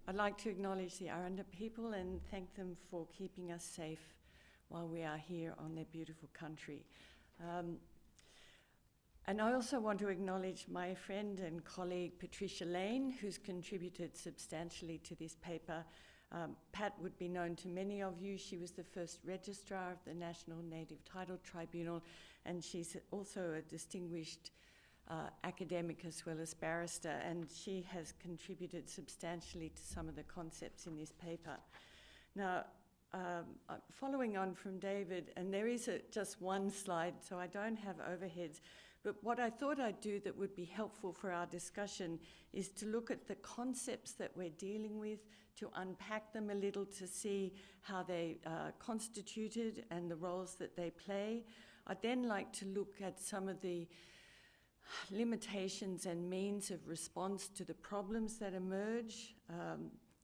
I'd like to acknowledge the Aranda people and thank them for keeping us safe while we are here on their beautiful country. And I also want to acknowledge my friend and colleague Patricia Lane, who's contributed substantially to this paper. Pat would be known to many of you. She was the first registrar of the National Native Title Tribunal, and she's also a distinguished academic as well as barrister, and she has contributed substantially to some of the concepts in this paper. Now, following on from David, and there is just one slide, so I don't have overheads, but what I thought I'd do that would be helpful for our discussion is to look at the concepts that we're dealing with, to unpack them a little, to see how they are constituted and the roles that they play. I'd then like to look at some of the limitations and means of response to the problems that emerge,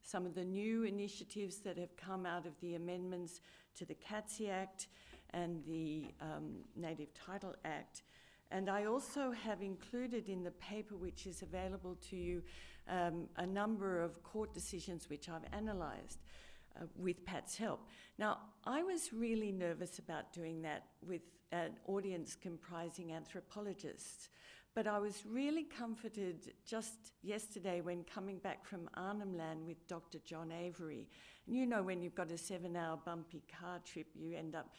some of the new initiatives that have come out of the amendments to the CATSI Act and the Native Title Act. And I also have included in the paper, which is available to you, a number of court decisions which I've analysed with Pat's help. Now, I was really nervous about doing that with an audience comprising anthropologists, but I was really comforted just yesterday when coming back from Arnhem Land with Dr. John Avery. And you know, when you've got a 7-hour bumpy car trip, you end up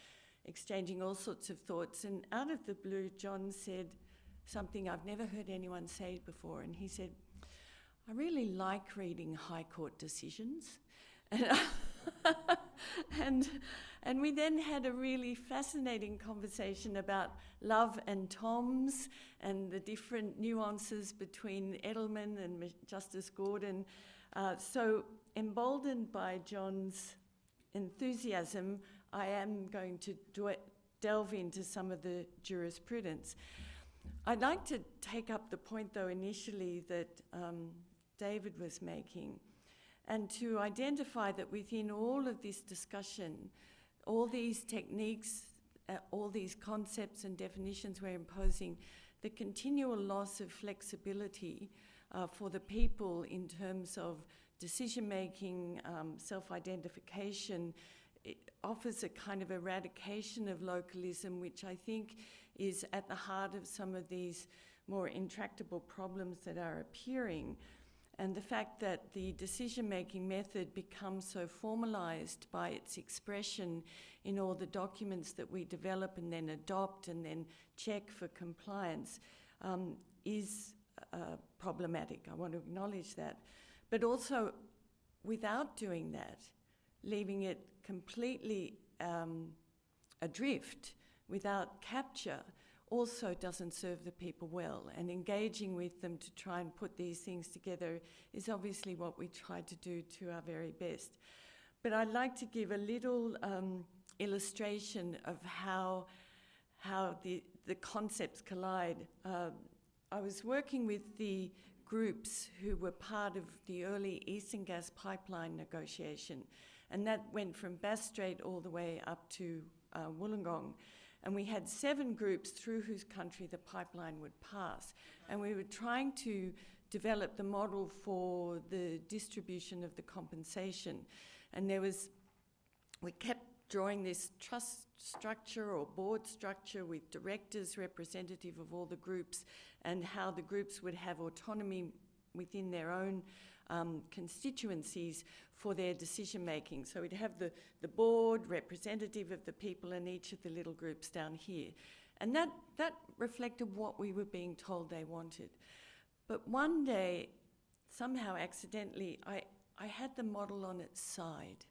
exchanging all sorts of thoughts. And out of the blue, John said something I've never heard anyone say before. And he said, I really like reading High Court decisions. And we then had a really fascinating conversation about love and Toms and the different nuances between Edelman and Justice Gordon. So emboldened by John's enthusiasm, I am going to delve into some of the jurisprudence. I'd like to take up the point, though, initially that David was making, and to identify that within all of this discussion, all these techniques, all these concepts and definitions we're imposing, the continual loss of flexibility for the people in terms of decision-making, self-identification, it offers a kind of eradication of localism, which I think is at the heart of some of these more intractable problems that are appearing. And the fact that the decision-making method becomes so formalised by its expression in all the documents that we develop and then adopt and then check for compliance is problematic. I want to acknowledge that. But also, without doing that, leaving it completely adrift without capture also doesn't serve the people well, and engaging with them to try and put these things together is obviously what we try to do to our very best. But I'd like to give a little illustration of how the concepts collide. I was working with the groups who were part of the early Eastern Gas Pipeline negotiation, and that went from Bass Strait all the way up to Wollongong. And we had 7 groups through whose country the pipeline would pass. And we were trying to develop the model for the distribution of the compensation. And we kept drawing this trust structure or board structure with directors representative of all the groups, and how the groups would have autonomy within their own constituencies for their decision making. So we'd have the board representative of the people in each of the little groups down here. And that reflected what we were being told they wanted. But one day, somehow accidentally, I had the model on its side.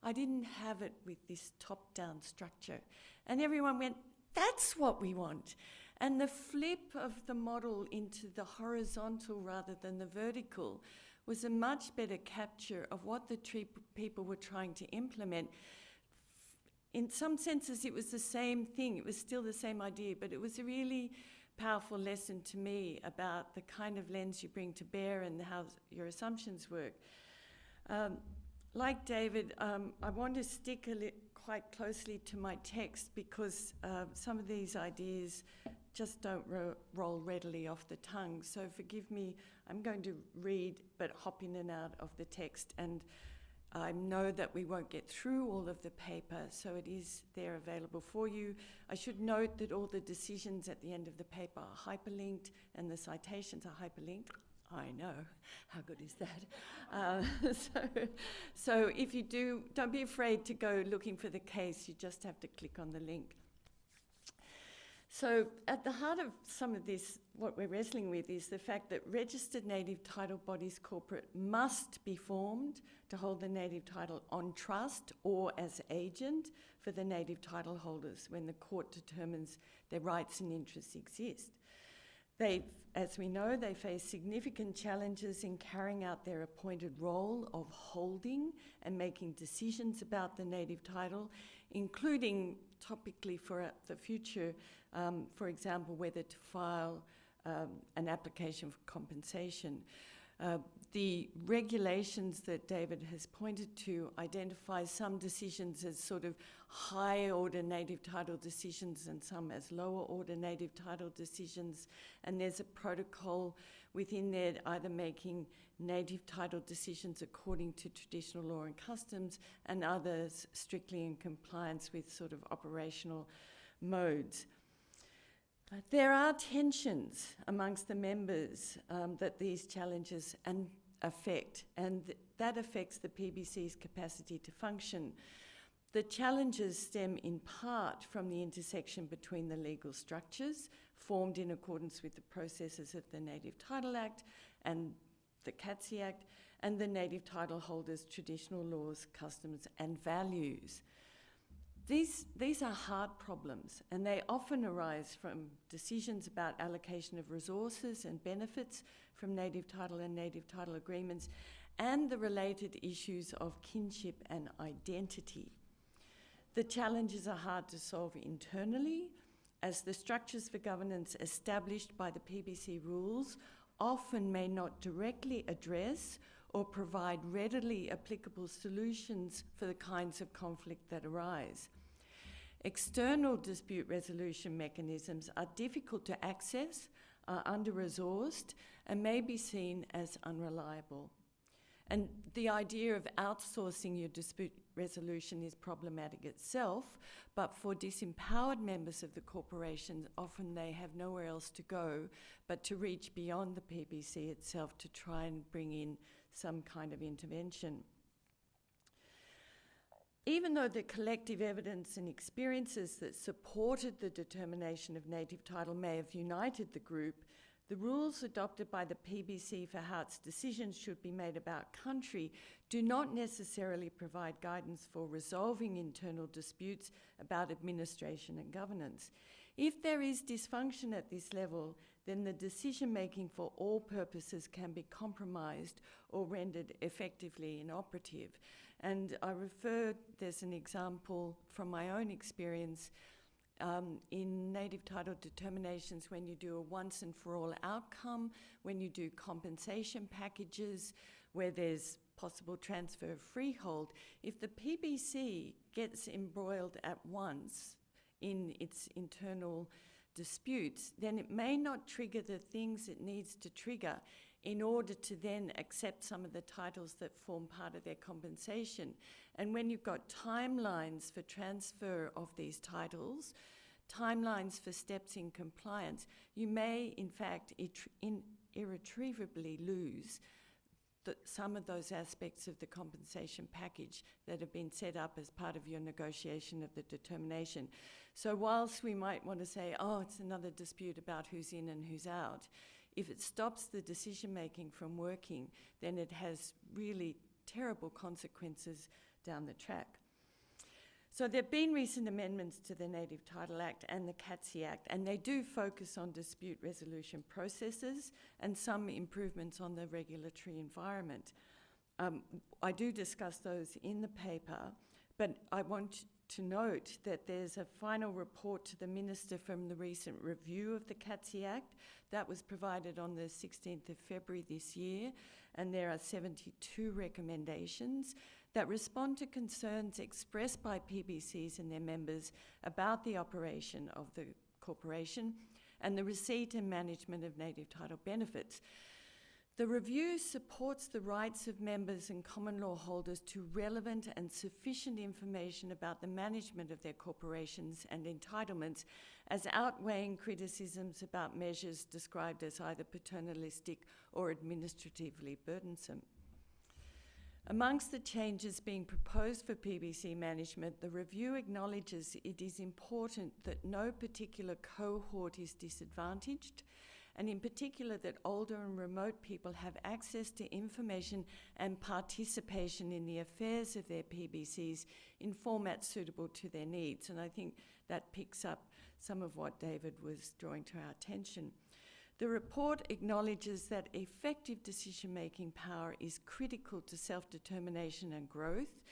I didn't have it with this top-down structure. And everyone went, that's what we want. And the flip of the model into the horizontal rather than the vertical was a much better capture of what the people were trying to implement. In some senses, it was the same thing. It was still the same idea, but it was a really powerful lesson to me about the kind of lens you bring to bear and how your assumptions work. Like David, I want to stick quite closely to my text because some of these ideas just don't roll readily off the tongue. So forgive me, I'm going to read but hop in and out of the text, and I know that we won't get through all of the paper, so it is there available for you. I should note that all the decisions at the end of the paper are hyperlinked and the citations are hyperlinked. I know, how good is that? So if you do, don't be afraid to go looking for the case, you just have to click on the link. So at the heart of some of this, what we're wrestling with is the fact that registered native title bodies corporate must be formed to hold the native title on trust or as agent for the native title holders when the court determines their rights and interests exist. As we know, they face significant challenges in carrying out their appointed role of holding and making decisions about the native title, including topically for the future, for example, whether to file an application for compensation. The regulations that David has pointed to identify some decisions as sort of higher order native title decisions and some as lower order native title decisions. And there's a protocol within there either making native title decisions according to traditional law and customs and others strictly in compliance with sort of operational modes. There are tensions amongst the members that these challenges affect, and that affects the PBC's capacity to function. The challenges stem in part from the intersection between the legal structures formed in accordance with the processes of the Native Title Act and the CATSI Act, and the native title holders' traditional laws, customs, and values. These are hard problems, and they often arise from decisions about allocation of resources and benefits from native title and native title agreements, and the related issues of kinship and identity. The challenges are hard to solve internally, as the structures for governance established by the PBC rules often may not directly address or provide readily applicable solutions for the kinds of conflict that arise. External dispute resolution mechanisms are difficult to access, are under-resourced, and may be seen as unreliable. And the idea of outsourcing your dispute resolution is problematic itself, but for disempowered members of the corporation, often they have nowhere else to go but to reach beyond the PBC itself to try and bring in some kind of intervention. Even though the collective evidence and experiences that supported the determination of native title may have united the group, the rules adopted by the PBC for how its decisions should be made about country do not necessarily provide guidance for resolving internal disputes about administration and governance. If there is dysfunction at this level, then the decision-making for all purposes can be compromised or rendered effectively inoperative. And I there's an example from my own experience in native title determinations when you do a once and for all outcome, when you do compensation packages, where there's possible transfer of freehold. If the PBC gets embroiled at once in its internal disputes, then it may not trigger the things it needs to trigger in order to then accept some of the titles that form part of their compensation. And when you've got timelines for transfer of these titles, timelines for steps in compliance, you may, in fact, irretrievably lose some of those aspects of the compensation package that have been set up as part of your negotiation of the determination. So whilst we might want to say, oh, it's another dispute about who's in and who's out, if it stops the decision-making from working, then it has really terrible consequences down the track. So there have been recent amendments to the Native Title Act and the CATSI Act, and they do focus on dispute resolution processes and some improvements on the regulatory environment. I do discuss those in the paper, but I want to note that there's a final report to the Minister from the recent review of the CATSI Act that was provided on the 16th of February this year, and there are 72 recommendations that respond to concerns expressed by PBCs and their members about the operation of the corporation and the receipt and management of native title benefits. The review supports the rights of members and common law holders to relevant and sufficient information about the management of their corporations and entitlements, as outweighing criticisms about measures described as either paternalistic or administratively burdensome. Amongst the changes being proposed for PBC management, the review acknowledges it is important that no particular cohort is disadvantaged, and in particular that older and remote people have access to information and participation in the affairs of their PBCs in formats suitable to their needs. And I think that picks up some of what David was drawing to our attention. The report acknowledges that effective decision-making power is critical to self-determination and growth.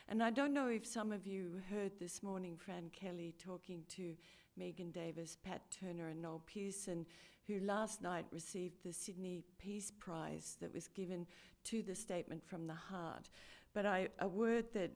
And I don't know if some of you heard this morning Fran Kelly talking to Megan Davis, Pat Turner and Noel Pearson, who last night received the Sydney Peace Prize that was given to the Statement from the Heart. But a word that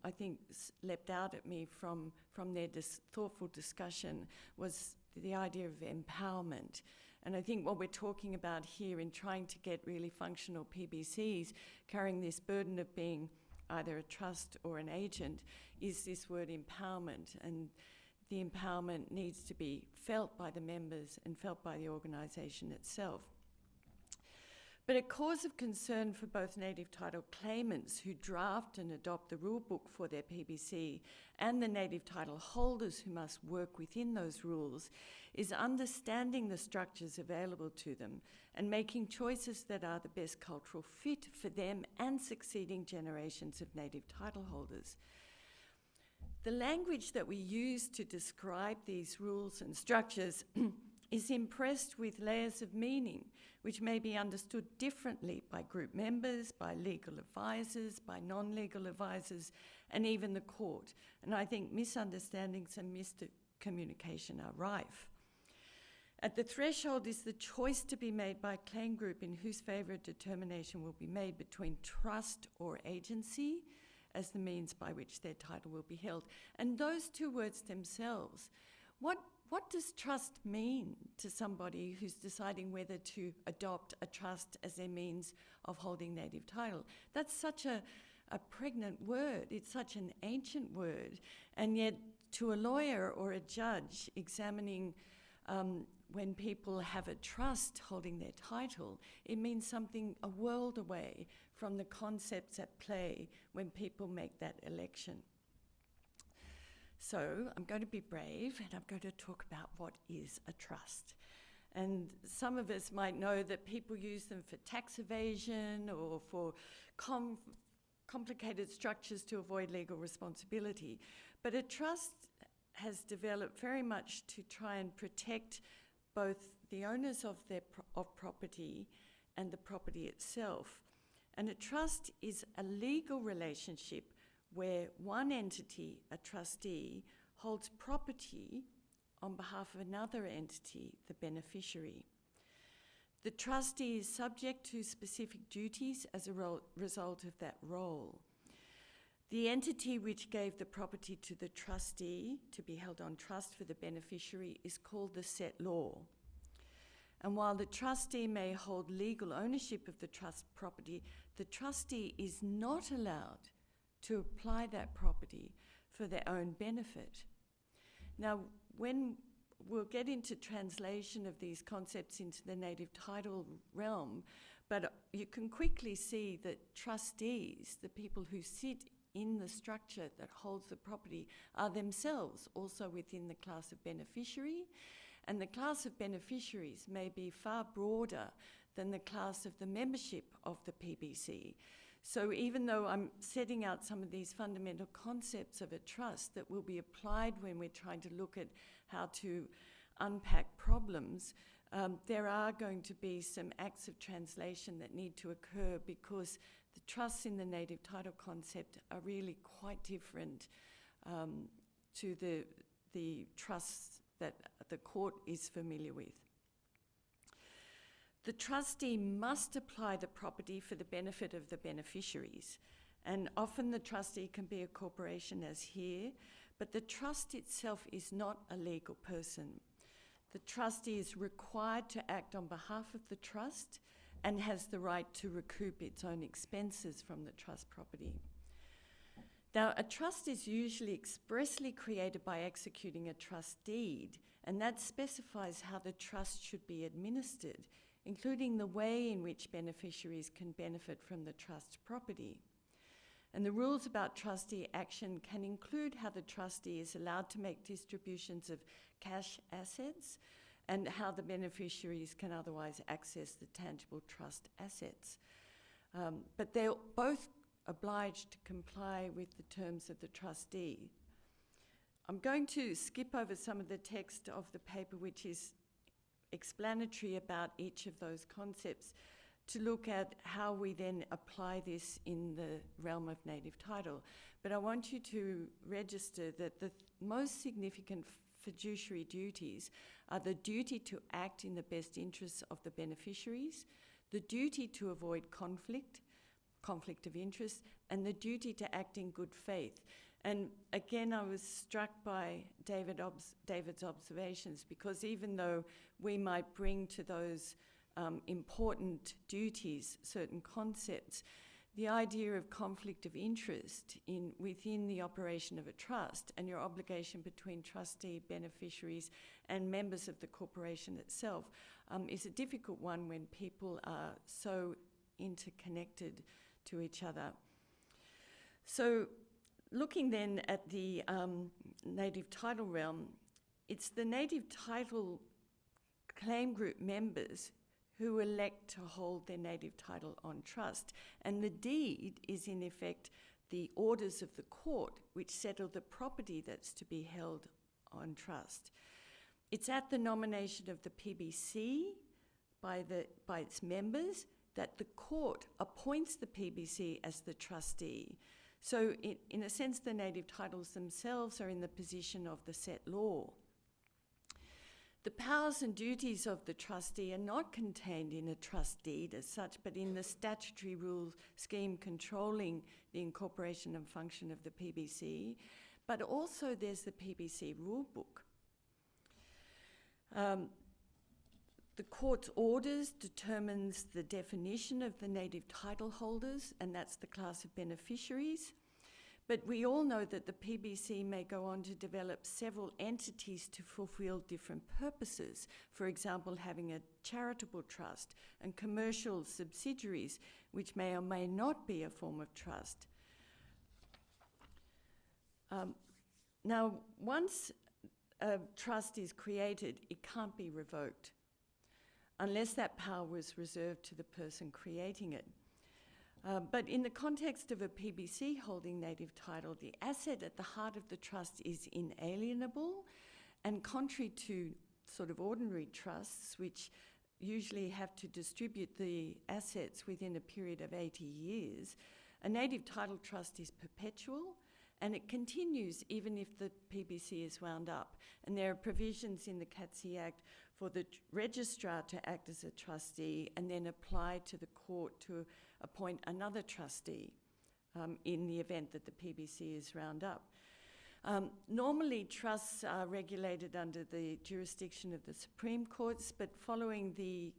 I think leapt out at me from their thoughtful discussion was the idea of empowerment. And I think what we're talking about here in trying to get really functional PBCs carrying this burden of being either a trust or an agent is this word empowerment. And the empowerment needs to be felt by the members and felt by the organisation itself. But a cause of concern for both native title claimants who draft and adopt the rulebook for their PBC and the native title holders who must work within those rules is understanding the structures available to them and making choices that are the best cultural fit for them and succeeding generations of native title holders. The language that we use to describe these rules and structures is impressed with layers of meaning, which may be understood differently by group members, by legal advisors, by non-legal advisors, and even the court. And I think misunderstandings and miscommunication are rife. At the threshold is the choice to be made by a claim group in whose favour a determination will be made between trust or agency as the means by which their title will be held. And those two words themselves, what does trust mean to somebody who's deciding whether to adopt a trust as their means of holding native title? That's such a pregnant word. It's such an ancient word. And yet to a lawyer or a judge examining when people have a trust holding their title, it means something a world away from the concepts at play when people make that election. So I'm going to be brave and I'm going to talk about what is a trust. And some of us might know that people use them for tax evasion or for complicated structures to avoid legal responsibility. But a trust has developed very much to try and protect both the owners of property and the property itself. And a trust is a legal relationship where one entity, a trustee, holds property on behalf of another entity, the beneficiary. The trustee is subject to specific duties as a result of that role. The entity which gave the property to the trustee to be held on trust for the beneficiary is called the settlor. And while the trustee may hold legal ownership of the trust property, the trustee is not allowed to apply that property for their own benefit. Now, when we'll get into translation of these concepts into the native title realm, but you can quickly see that trustees, the people who sit in the structure that holds the property, are themselves also within the class of beneficiary, and the class of beneficiaries may be far broader than the class of the membership of the PBC. So even though I'm setting out some of these fundamental concepts of a trust that will be applied when we're trying to look at how to unpack problems, there are going to be some acts of translation that need to occur because the trusts in the native title concept are really quite different to the trusts that the court is familiar with. The trustee must apply the property for the benefit of the beneficiaries. And often the trustee can be a corporation as here, but the trust itself is not a legal person. The trustee is required to act on behalf of the trust and has the right to recoup its own expenses from the trust property. Now, a trust is usually expressly created by executing a trust deed, and that specifies how the trust should be administered, including the way in which beneficiaries can benefit from the trust property. And the rules about trustee action can include how the trustee is allowed to make distributions of cash assets and how the beneficiaries can otherwise access the tangible trust assets. But they're both obliged to comply with the terms of the trustee. I'm going to skip over some of the text of the paper, which is explanatory about each of those concepts, to look at how we then apply this in the realm of native title. But I want you to register that the most significant fiduciary duties are the duty to act in the best interests of the beneficiaries, the duty to avoid conflict of interest, and the duty to act in good faith. And again, I was struck by David's observations, because even though we might bring to those important duties certain concepts, the idea of conflict of interest within the operation of a trust and your obligation between trustee, beneficiaries and members of the corporation itself is a difficult one when people are so interconnected to each other. So looking then at the native title realm, it's the native title claim group members who elect to hold their native title on trust. And the deed is in effect the orders of the court which settle the property that's to be held on trust. It's at the nomination of the PBC by its members that the court appoints the PBC as the trustee. So in a sense, the native titles themselves are in the position of the set law. The powers and duties of the trustee are not contained in a trust deed as such, but in the statutory rule scheme controlling the incorporation and function of the PBC. But also there's the PBC rule book. The court's orders determines the definition of the native title holders, and that's the class of beneficiaries. But we all know that the PBC may go on to develop several entities to fulfill different purposes. For example, having a charitable trust and commercial subsidiaries, which may or may not be a form of trust. Now, once a trust is created, it can't be revoked unless that power was reserved to the person creating it. But in the context of a PBC holding native title, the asset at the heart of the trust is inalienable, and contrary to sort of ordinary trusts, which usually have to distribute the assets within a period of 80 years, a native title trust is perpetual, and it continues even if the PBC is wound up. And there are provisions in the CATSI Act for the registrar to act as a trustee and then apply to the court to appoint another trustee in the event that the PBC is wound up. Normally, trusts are regulated under the jurisdiction of the Supreme Courts, but following the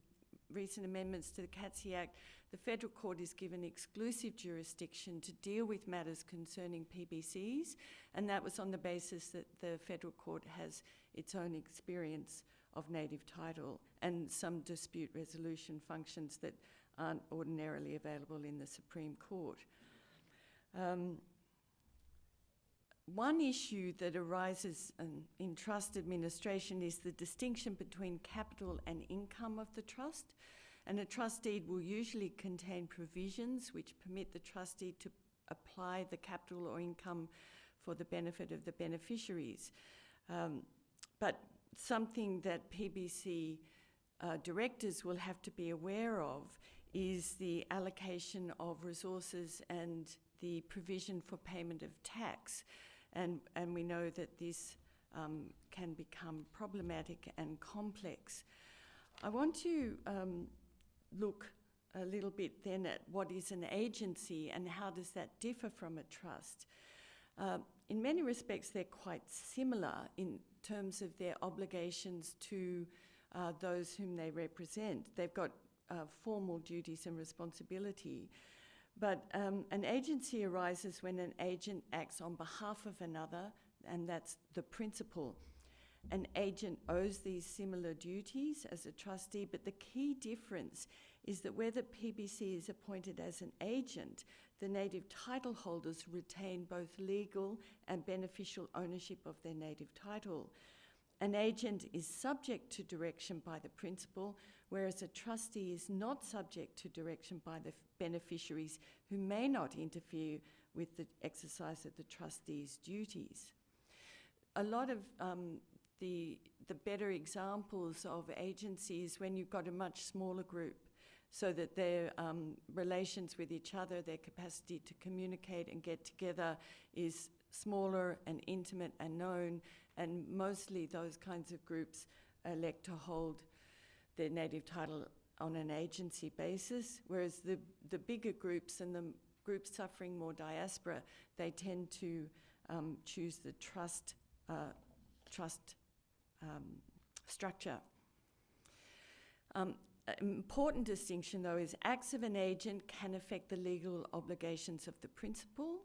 recent amendments to the CATSI Act, the Federal Court is given exclusive jurisdiction to deal with matters concerning PBCs, and that was on the basis that the Federal Court has its own experience of native title and some dispute resolution functions that aren't ordinarily available in the Supreme Court. One issue that arises in trust administration is the distinction between capital and income of the trust. And a trust deed will usually contain provisions which permit the trustee to apply the capital or income for the benefit of the beneficiaries. But something that PBC directors will have to be aware of is the allocation of resources and the provision for payment of tax. And we know that this can become problematic and complex. I want to look a little bit then at what is an agency and how does that differ from a trust. In many respects, they're quite similar in terms of their obligations to those whom they represent. They've got formal duties and responsibility. But an agency arises when an agent acts on behalf of another, and that's the principal. An agent owes these similar duties as a trustee, but the key difference is that where the PBC is appointed as an agent, the native title holders retain both legal and beneficial ownership of their native title. An agent is subject to direction by the principal, whereas a trustee is not subject to direction by the beneficiaries who may not interfere with the exercise of the trustee's duties. A lot of the better examples of agencies when you've got a much smaller group, so that their relations with each other, their capacity to communicate and get together is smaller and intimate and known, and mostly those kinds of groups elect to hold their native title on an agency basis, whereas the bigger groups and the groups suffering more diaspora, they tend to choose the trust structure. An important distinction, though, is acts of an agent can affect the legal obligations of the principal.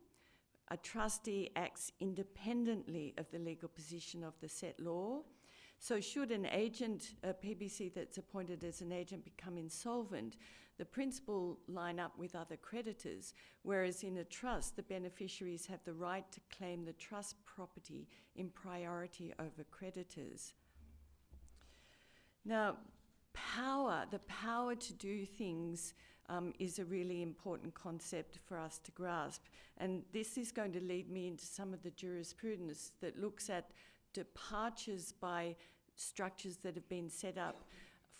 A trustee acts independently of the legal position of the set law. So should an agent, a PBC that's appointed as an agent, become insolvent, the principal line up with other creditors, whereas in a trust, the beneficiaries have the right to claim the trust property in priority over creditors. Now, the power to do things is a really important concept for us to grasp. And this is going to lead me into some of the jurisprudence that looks at departures by structures that have been set up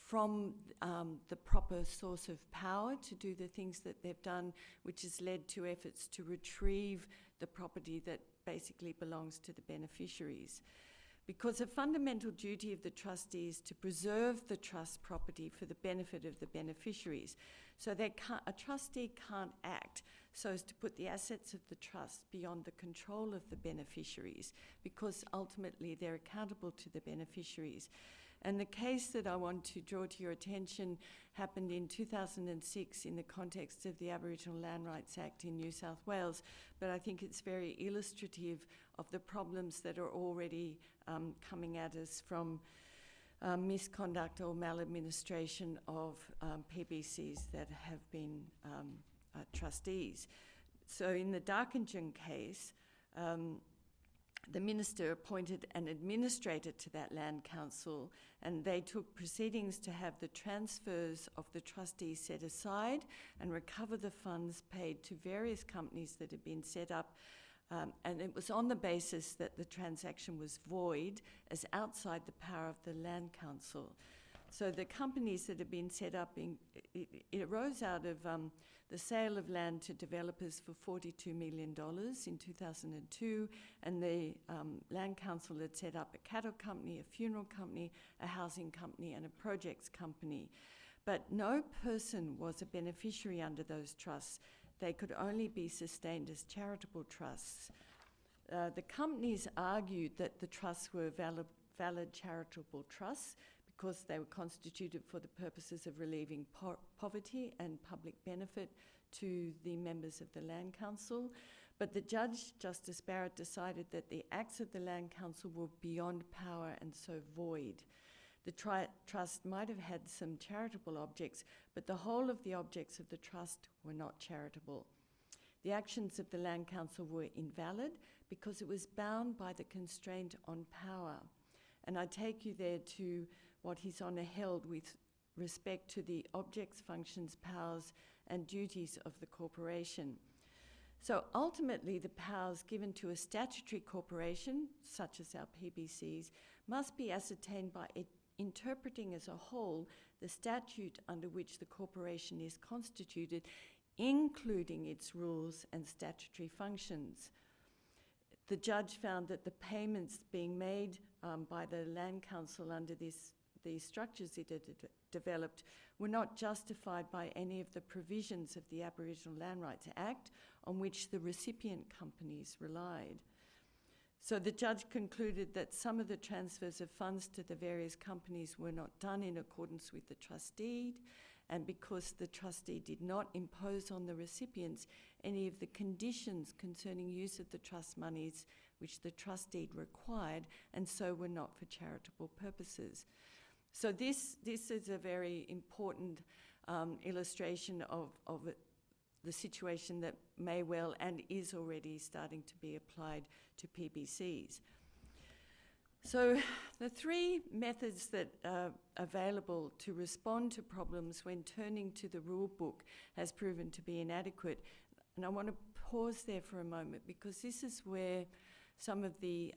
from the proper source of power to do the things that they've done, which has led to efforts to retrieve the property that basically belongs to the beneficiaries. Because a fundamental duty of the trustee is to preserve the trust property for the benefit of the beneficiaries. So a trustee can't act so as to put the assets of the trust beyond the control of the beneficiaries, because ultimately they're accountable to the beneficiaries. And the case that I want to draw to your attention happened in 2006 in the context of the Aboriginal Land Rights Act in New South Wales, but I think it's very illustrative of the problems that are already coming at us from misconduct or maladministration of PBCs that have been trustees. So in the Darkinjung case, the minister appointed an administrator to that land council, and they took proceedings to have the transfers of the trustees set aside and recover the funds paid to various companies that had been set up. And it was on the basis that the transaction was void as outside the power of the land council. So the companies that had been set up, it arose out of the sale of land to developers for $42 million in 2002, and the land council had set up a cattle company, a funeral company, a housing company, and a projects company. But no person was a beneficiary under those trusts. They could only be sustained as charitable trusts. The companies argued that the trusts were valid charitable trusts because they were constituted for the purposes of relieving poverty and public benefit to the members of the Land Council. But the judge, Justice Barrett, decided that the acts of the Land Council were beyond power and so void. The trust might have had some charitable objects, but the whole of the objects of the trust were not charitable. The actions of the Land Council were invalid because it was bound by the constraint on power. And I take you there to what His Honour held with respect to the objects, functions, powers and duties of the corporation. So ultimately, the powers given to a statutory corporation, such as our PBCs, must be ascertained by interpreting as a whole the statute under which the corporation is constituted, including its rules and statutory functions. The judge found that the payments being made by the Land Council under these structures it had developed were not justified by any of the provisions of the Aboriginal Land Rights Act on which the recipient companies relied. So the judge concluded that some of the transfers of funds to the various companies were not done in accordance with the trust deed, and because the trustee did not impose on the recipients any of the conditions concerning use of the trust monies which the trust deed required, and so were not for charitable purposes. So this is a very important illustration of the situation that may well and is already starting to be applied to PBCs. So the three methods that are available to respond to problems when turning to the rule book has proven to be inadequate. And I want to pause there for a moment, because this is where some of the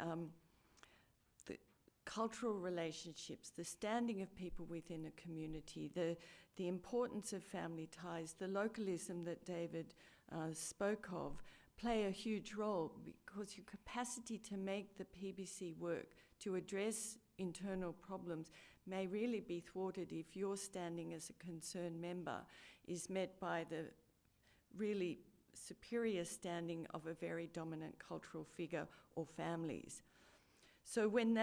cultural relationships, the standing of people within a community, the importance of family ties, the localism that David spoke of, play a huge role, because your capacity to make the PBC work, to address internal problems, may really be thwarted if your standing as a concerned member is met by the really superior standing of a very dominant cultural figure or families. So when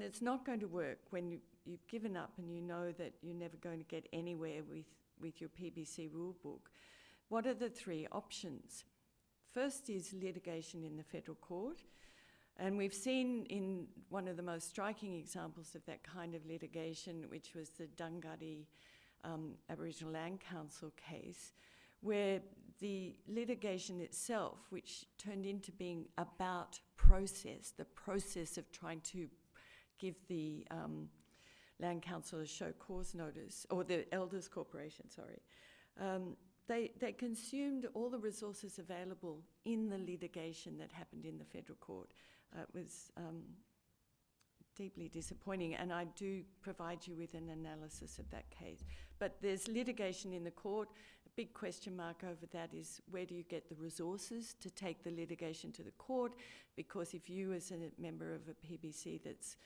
it's not going to work, when you've given up and you know that you're never going to get anywhere with your PBC rule book, what are the three options? First is litigation in the federal court. And we've seen in one of the most striking examples of that kind of litigation, which was the Dunghutti Aboriginal Land Council case, where the litigation itself, which turned into being about the process of trying to give the Land Council a show cause notice, or the Elders Corporation, sorry. They consumed all the resources available in the litigation that happened in the federal court. It was deeply disappointing, and I do provide you with an analysis of that case. But there's litigation in the court. A big question mark over that is, where do you get the resources to take the litigation to the court? Because if you, as a member of a PBC that's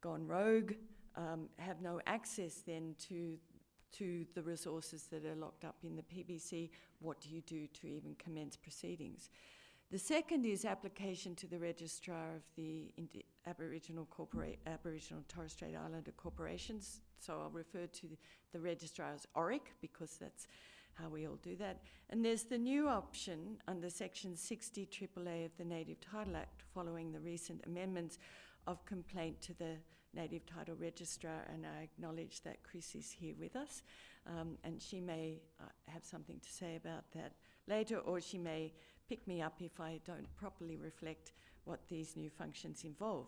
gone rogue, have no access then to the resources that are locked up in the PBC, what do you do to even commence proceedings? The second is application to the Registrar of the Aboriginal and Torres Strait Islander Corporations. So I'll refer to the Registrar as ORIC, because that's how we all do that. And there's the new option under Section 60 AAA of the Native Title Act, following the recent amendments, of complaint to the Native Title Registrar, and I acknowledge that Chris is here with us, and she may have something to say about that later, or she may pick me up if I don't properly reflect what these new functions involve.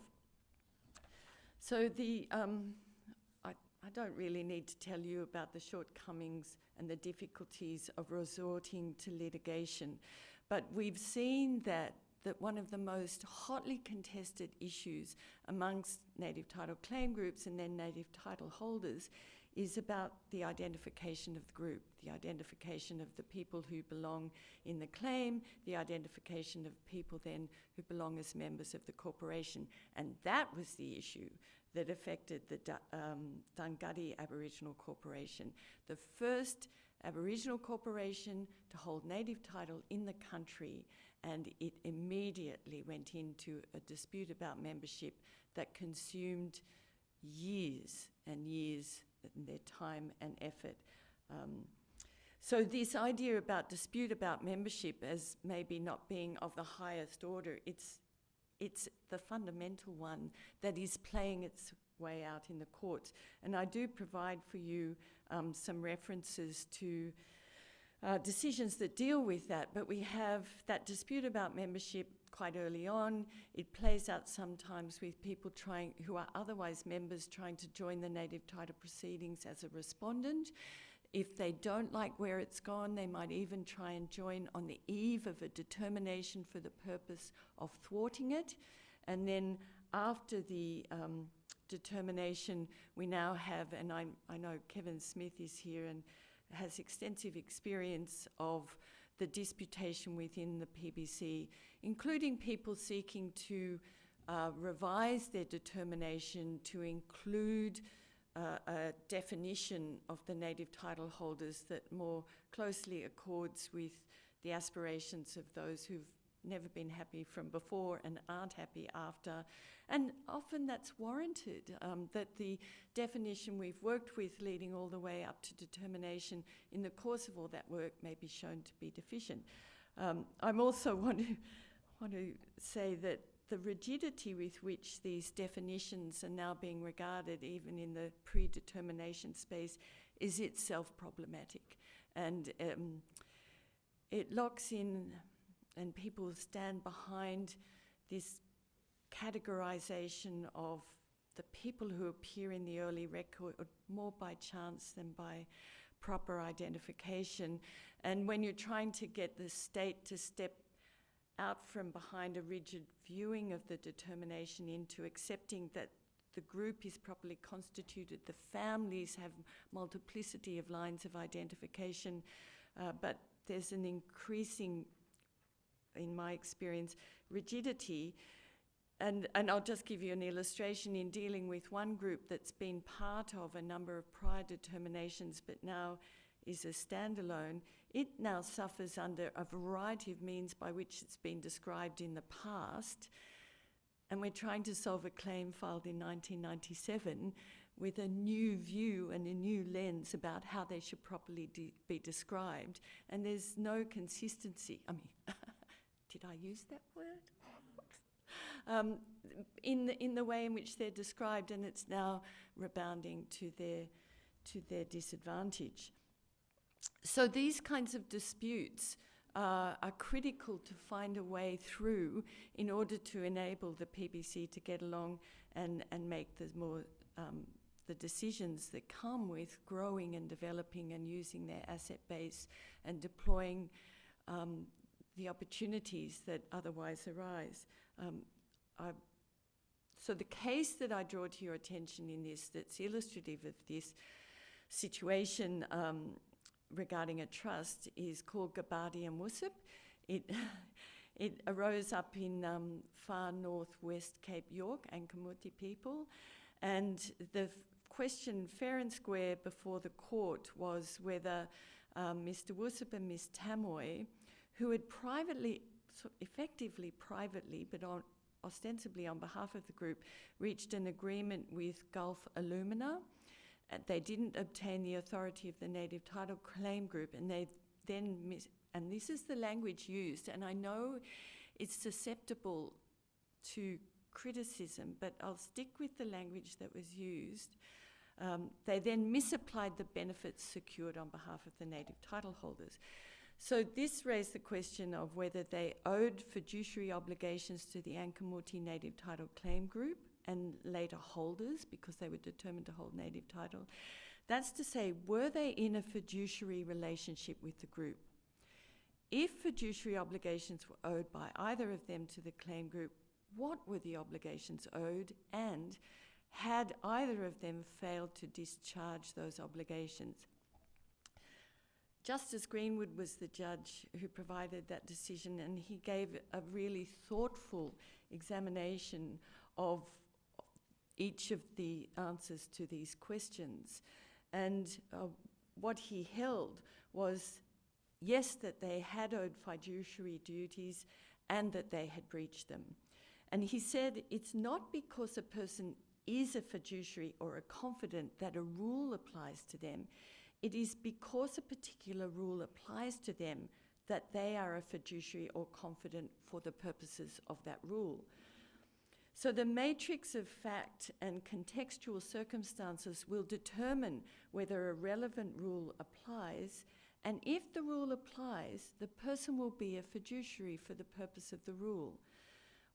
So I don't really need to tell you about the shortcomings and the difficulties of resorting to litigation, but we've seen that one of the most hotly contested issues amongst native title claim groups and then native title holders is about the identification of the group, the identification of the people who belong in the claim, the identification of people then who belong as members of the corporation. And that was the issue that affected the Dunghutti Aboriginal Corporation, the first Aboriginal corporation to hold native title in the country, and it immediately went into a dispute about membership that consumed years and years in their time and effort. So this idea about dispute about membership as maybe not being of the highest order, it's the fundamental one that is playing its way out in the courts. And I do provide for you some references to decisions that deal with that, but we have that dispute about membership quite early on. It plays out sometimes with people who are otherwise members trying to join the native title proceedings as a respondent. If they don't like where it's gone, they might even try and join on the eve of a determination for the purpose of thwarting it. And then after the determination, we now have, and I know Kevin Smith is here and has extensive experience of the disputation within the PBC, including people seeking to revise their determination to include a definition of the native title holders that more closely accords with the aspirations of those who've never been happy from before and aren't happy after. And often that's warranted, that the definition we've worked with leading all the way up to determination in the course of all that work may be shown to be deficient. I'm also want to say that the rigidity with which these definitions are now being regarded, even in the predetermination space, is itself problematic. And it locks in, and people stand behind this categorization of the people who appear in the early record more by chance than by proper identification. And when you're trying to get the state to step out from behind a rigid viewing of the determination into accepting that the group is properly constituted, the families have multiplicity of lines of identification, but there's an increasing, in my experience, rigidity. And I'll just give you an illustration in dealing with one group that's been part of a number of prior determinations but now is a standalone. It now suffers under a variety of means by which it's been described in the past, and we're trying to solve a claim filed in 1997 with a new view and a new lens about how they should properly be described, and there's no consistency. I mean, did I use that word? In the way in which they're described, and it's now rebounding to their disadvantage. So these kinds of disputes are critical to find a way through in order to enable the PBC to get along and make the more the decisions that come with growing and developing and using their asset base and deploying the opportunities that otherwise arise. So the case that I draw to your attention in this, that's illustrative of this situation regarding a trust, is called Gabadi and Wusup. It arose up in far northwest Cape York, Ankamuti people, and the question fair and square before the court was whether Mr. Wusup and Ms. Tamoy, who had effectively privately, but ostensibly on behalf of the group, reached an agreement with Gulf Alumina. They didn't obtain the authority of the Native Title Claim Group, and they then and this is the language used, and I know it's susceptible to criticism, but I'll stick with the language that was used. They then misapplied the benefits secured on behalf of the native title holders. So this raised the question of whether they owed fiduciary obligations to the Ankamuti Native Title Claim Group and later holders, because they were determined to hold native title. That's to say, were they in a fiduciary relationship with the group? If fiduciary obligations were owed by either of them to the claim group, what were the obligations owed, and had either of them failed to discharge those obligations? Justice Greenwood was the judge who provided that decision, and he gave a really thoughtful examination of each of the answers to these questions. And what he held was, yes, that they had owed fiduciary duties and that they had breached them. And he said it's not because a person is a fiduciary or a confidant that a rule applies to them. It is because a particular rule applies to them that they are a fiduciary or confidant for the purposes of that rule. So the matrix of fact and contextual circumstances will determine whether a relevant rule applies, and if the rule applies, the person will be a fiduciary for the purpose of the rule.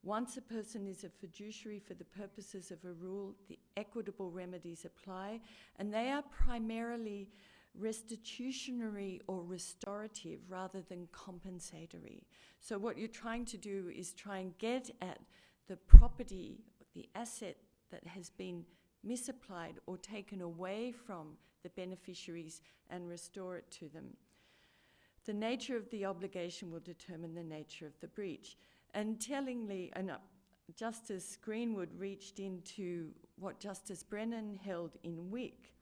Once a person is a fiduciary for the purposes of a rule, the equitable remedies apply, and they are primarily restitutionary or restorative rather than compensatory. So what you're trying to do is try and get at the property, the asset that has been misapplied or taken away from the beneficiaries and restore it to them. The nature of the obligation will determine the nature of the breach. And tellingly, Justice Greenwood reached into what Justice Brennan held in Wick,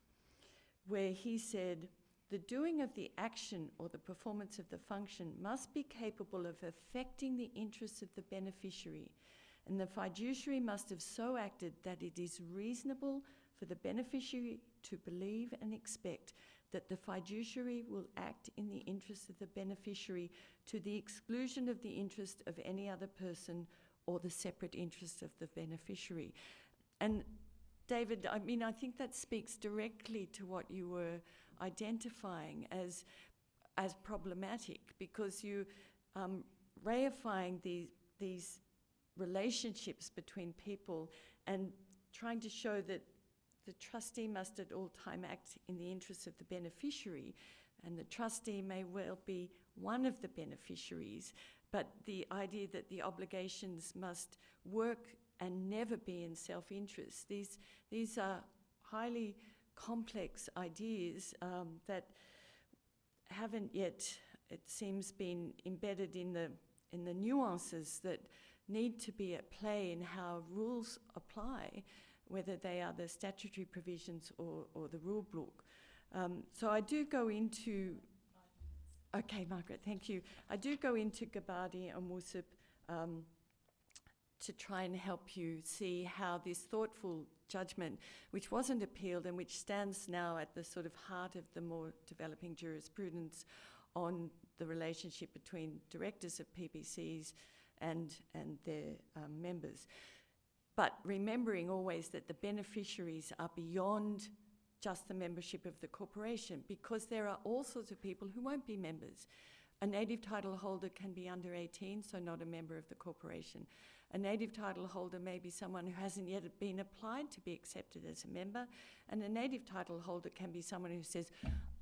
where he said, the doing of the action or the performance of the function must be capable of affecting the interests of the beneficiary, and the fiduciary must have so acted that it is reasonable for the beneficiary to believe and expect that the fiduciary will act in the interest of the beneficiary to the exclusion of the interest of any other person or the separate interest of the beneficiary. And David, I mean, I think that speaks directly to what you were identifying as problematic, because you reifying these relationships between people and trying to show that the trustee must at all time act in the interests of the beneficiary, and the trustee may well be one of the beneficiaries, but the idea that the obligations must work and never be in self-interest. These are highly complex ideas that haven't yet, it seems, been embedded in the nuances that need to be at play in how rules apply, whether they are the statutory provisions or the rule book. So I do go into... Okay, Margaret, thank you. I do go into Gabadi and Wusub to try and help you see how this thoughtful judgment, which wasn't appealed and which stands now at the sort of heart of the more developing jurisprudence on the relationship between directors of PBCs and their members. But remembering always that the beneficiaries are beyond just the membership of the corporation, because there are all sorts of people who won't be members. A native title holder can be under 18, so not a member of the corporation. A native title holder may be someone who hasn't yet been applied to be accepted as a member, and a native title holder can be someone who says,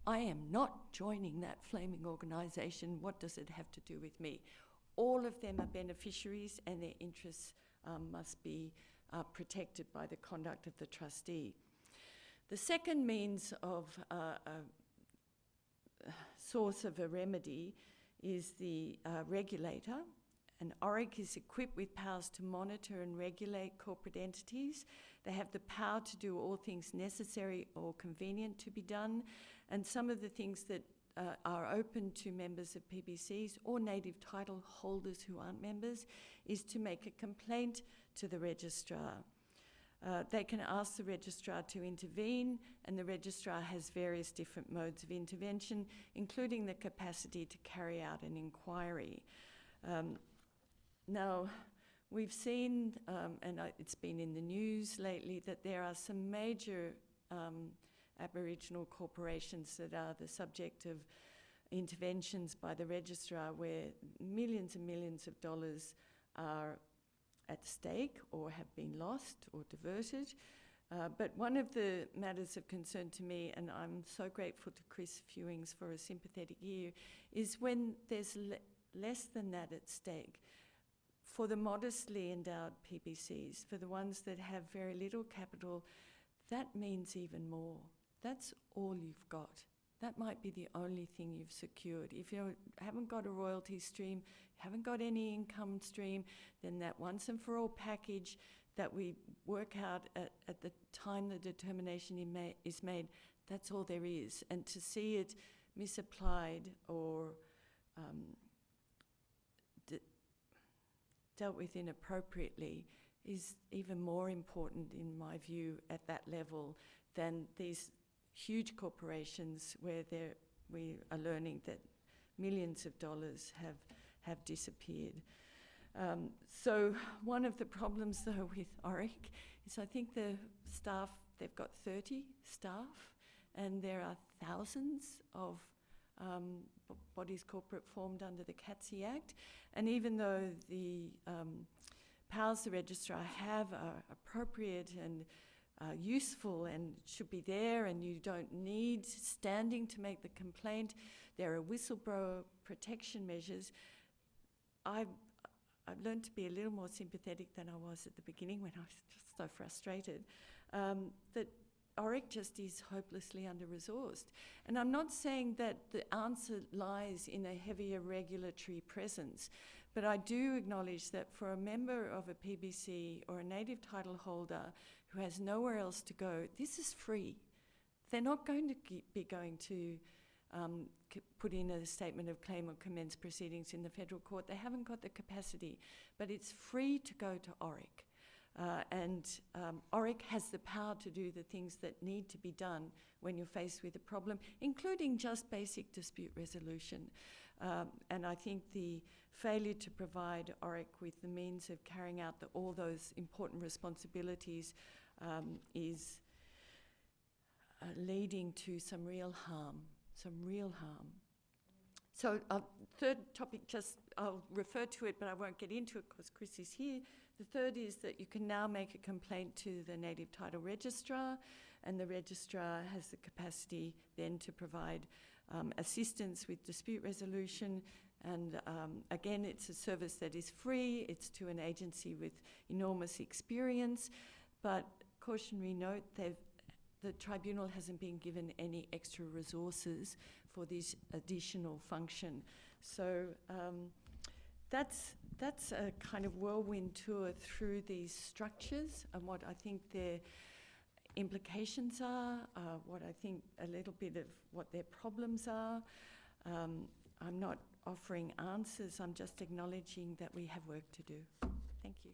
I am not joining that flaming organisation, what does it have to do with me? All of them are beneficiaries, and their interests must be protected by the conduct of the trustee. The second means of source of a remedy is the regulator, and ORIC is equipped with powers to monitor and regulate corporate entities. They have the power to do all things necessary or convenient to be done, and some of the things that are open to members of PBCs or native title holders who aren't members is to make a complaint to the registrar. They can ask the registrar to intervene, and the registrar has various different modes of intervention, including the capacity to carry out an inquiry. Now, we've seen, and it's been in the news lately, that there are some major Aboriginal corporations that are the subject of interventions by the registrar, where millions and millions of dollars are at stake or have been lost or diverted. But one of the matters of concern to me, and I'm so grateful to Chris Fewings for a sympathetic ear, is when there's less than that at stake. For the modestly endowed PBCs, for the ones that have very little capital, that means even more. That's all you've got. That might be the only thing you've secured. If you haven't got a royalty stream, haven't got any income stream, then that once and for all package that we work out at the time the determination is made, that's all there is. And to see it misapplied or dealt with inappropriately is even more important, in my view, at that level than these huge corporations where we are learning that millions of dollars have disappeared. So one of the problems, though, with ORIC is I think the staff, they've got 30 staff, and there are thousands of bodies corporate formed under the CATSI Act. And even though the powers the registrar have are appropriate and useful and should be there, and you don't need standing to make the complaint, there are whistleblower protection measures. I've learned to be a little more sympathetic than I was at the beginning when I was just so frustrated, that ORIC just is hopelessly under-resourced. And I'm not saying that the answer lies in a heavier regulatory presence, but I do acknowledge that for a member of a PBC or a native title holder who has nowhere else to go, this is free. They're not going to be going to put in a statement of claim or commence proceedings in the federal court. They haven't got the capacity, but it's free to go to ORIC. And ORIC has the power to do the things that need to be done when you're faced with a problem, including just basic dispute resolution. And I think the failure to provide ORIC with the means of carrying out all those important responsibilities is leading to some real harm. So third topic, I'll refer to it, but I won't get into it because Chris is here. The third is that you can now make a complaint to the Native Title Registrar, and the Registrar has the capacity then to provide assistance with dispute resolution. And again, it's a service that is free. It's to an agency with enormous experience, but cautionary note, the tribunal hasn't been given any extra resources for this additional function. So that's a kind of whirlwind tour through these structures and what I think their implications are, what I think a little bit of what their problems are. I'm not offering answers, I'm just acknowledging that we have work to do. Thank you.